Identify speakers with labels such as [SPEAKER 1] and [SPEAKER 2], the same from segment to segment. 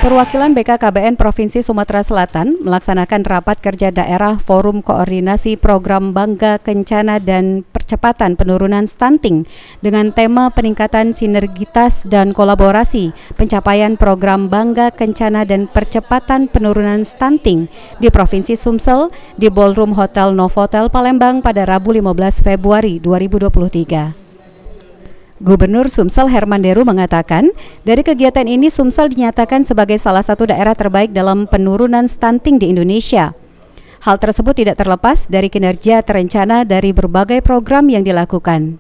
[SPEAKER 1] Perwakilan BKKBN Provinsi Sumatera Selatan melaksanakan rapat kerja daerah Forum Koordinasi Program Bangga Kencana dan Percepatan Penurunan Stunting dengan tema peningkatan sinergitas dan kolaborasi pencapaian program Bangga Kencana dan Percepatan Penurunan Stunting di Provinsi Sumsel di Ballroom Hotel Novotel Palembang pada Rabu 15 Februari 2023. Gubernur Sumsel Herman Deru mengatakan, dari kegiatan ini Sumsel dinyatakan sebagai salah satu daerah terbaik dalam penurunan stunting di Indonesia. Hal tersebut tidak terlepas dari kinerja terencana dari berbagai program yang dilakukan.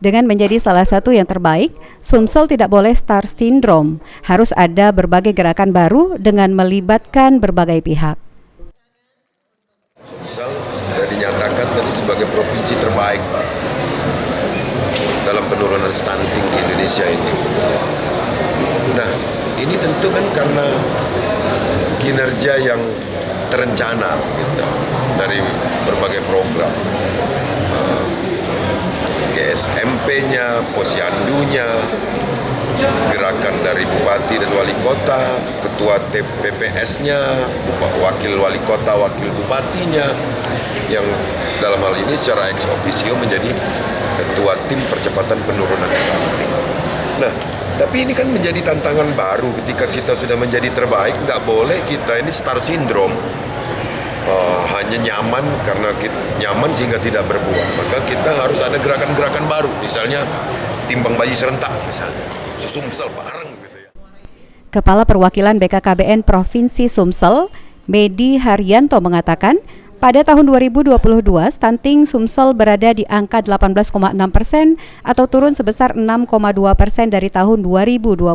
[SPEAKER 1] Dengan menjadi salah satu yang terbaik, Sumsel tidak boleh star syndrome, harus ada berbagai gerakan baru dengan melibatkan berbagai pihak.
[SPEAKER 2] Sumsel sudah dinyatakan tadi sebagai provinsi terbaik dalam penurunan stunting di Indonesia ini. Nah, ini tentu kan karena kinerja yang terencana gitu, dari berbagai program. GSMP-nya, Posyandu-nya, gerakan dari Bupati dan Wali Kota, Ketua TPPS-nya, Wakil Wali Kota, Wakil Bupatinya, yang dalam hal ini secara ex officio menjadi Ketua Tim Percepatan Penurunan Stunting. Nah, tapi ini kan menjadi tantangan baru ketika kita sudah menjadi terbaik, nggak boleh kita ini star syndrome. Hanya nyaman karena kita nyaman sehingga tidak berbuat. Maka kita harus ada gerakan-gerakan baru, misalnya timbang bayi serentak misalnya, Sumsel bareng gitu ya.
[SPEAKER 1] Kepala Perwakilan BKKBN Provinsi Sumsel, Medi Haryanto mengatakan, pada tahun 2022, stunting Sumsel berada di angka 18,6% atau turun sebesar 6,2% dari tahun 2021.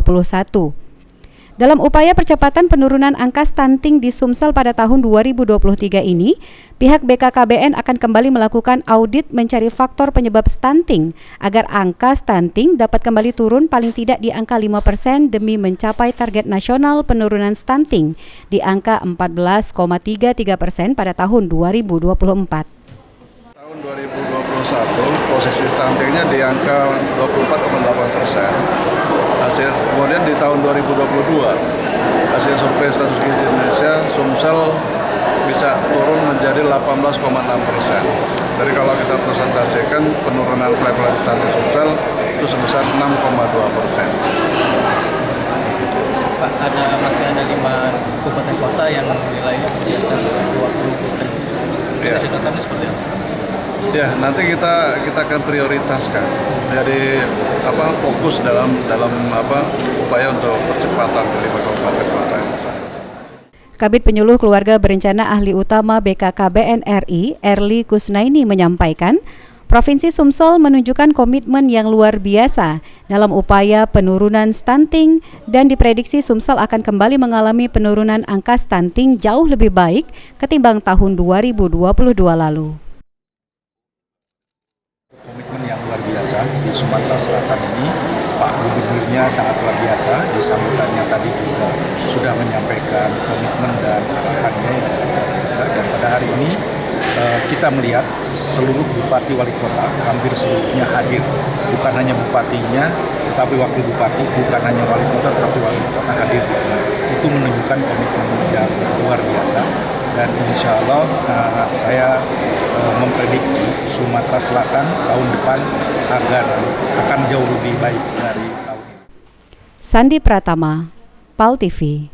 [SPEAKER 1] Dalam upaya percepatan penurunan angka stunting di Sumsel pada tahun 2023 ini, pihak BKKBN akan kembali melakukan audit mencari faktor penyebab stunting agar angka stunting dapat kembali turun paling tidak di angka 5% demi mencapai target nasional penurunan stunting di angka 14,33% pada tahun 2024.
[SPEAKER 3] Tahun 2021 posisi stuntingnya di angka 24,8%. Kemudian di tahun 2022 hasil survei status gizi Indonesia, Sumsel bisa turun menjadi 18,6%. Jadi kalau kita presentasikan penurunan prevalensi stunting Sumsel itu sebesar 6,2%.
[SPEAKER 4] Pak, masih ada 5 kabupaten kota yang nilainya di atas 20%.
[SPEAKER 3] Ya.
[SPEAKER 4] Catatannya seperti apa?
[SPEAKER 3] Ya, nanti kita akan prioritaskan. Jadi fokus dalam upaya untuk percepatan dari kabupaten kota.
[SPEAKER 1] Kabid Penyuluh Keluarga Berencana Ahli Utama BKKBN RI, Erli Kusnaini menyampaikan, Provinsi Sumsel menunjukkan komitmen yang luar biasa dalam upaya penurunan stunting dan diprediksi Sumsel akan kembali mengalami penurunan angka stunting jauh lebih baik ketimbang tahun 2022 lalu.
[SPEAKER 5] Komitmen yang luar biasa di Sumatera Selatan ini, Pak Gubernurnya sangat luar biasa. Di sambutannya tadi juga sudah menyampaikan komitmen dan arahannya yang sangat luar biasa. Dan pada hari ini kita melihat seluruh bupati wali kota hampir seluruhnya hadir. Bukan hanya bupatinya, tetapi wakil bupati, bukan hanya wali kota, tetapi wali kota hadir di sini. Itu menunjukkan komitmen yang luar biasa. Dan insya Allah saya memprediksi Sumatera Selatan tahun depan akan jauh lebih baik dari tahun ini.
[SPEAKER 1] Sandi Pratama, PAL TV.